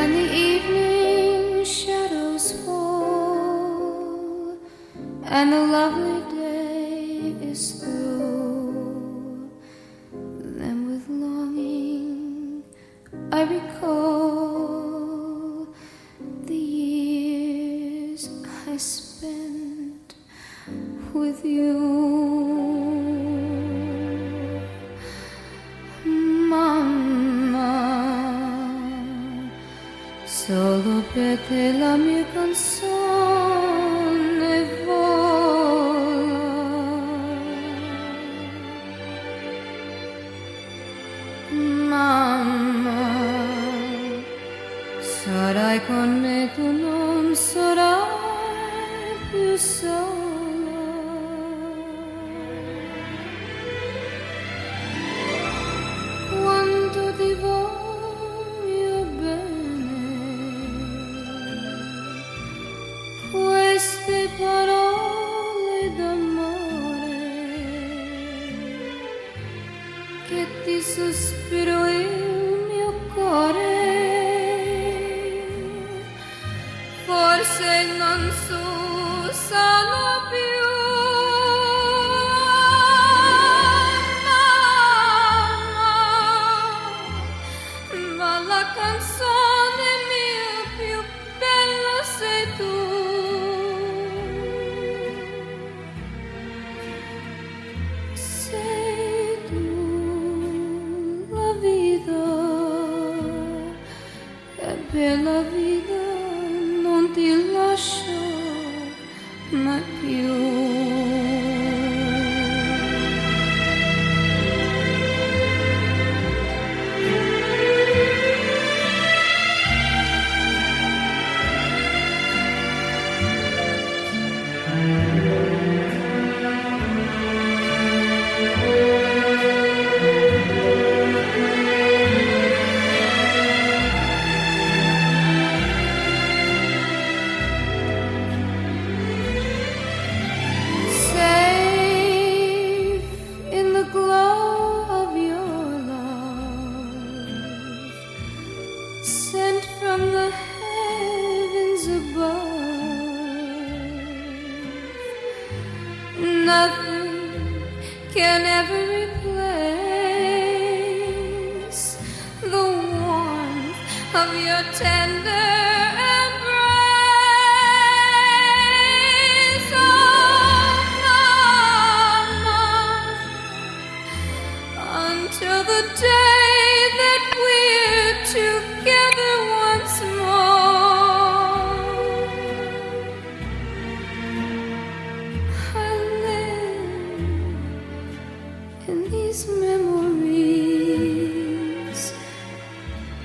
When the evening shadows fall and the lovely day is through, then with longing I recall the years I spent with you. Solo per te la mia canzone vola. Mamma, sarai con me, tu non sarai più sola. Quanto ti voglio bene, queste parole d'amore che ti sospiro il mio cuore, forse non s'usano più. Mamma, ma la canzone mia più bella sei tu. Per la vita non ti lascio mai più. Sent from the heavens above, nothing can ever replace the warmth of your tender embrace. Oh, Mama, until the day that we're together once more, I live in these memories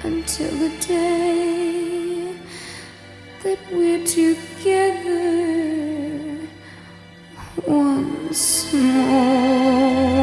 until the day that we're together once more.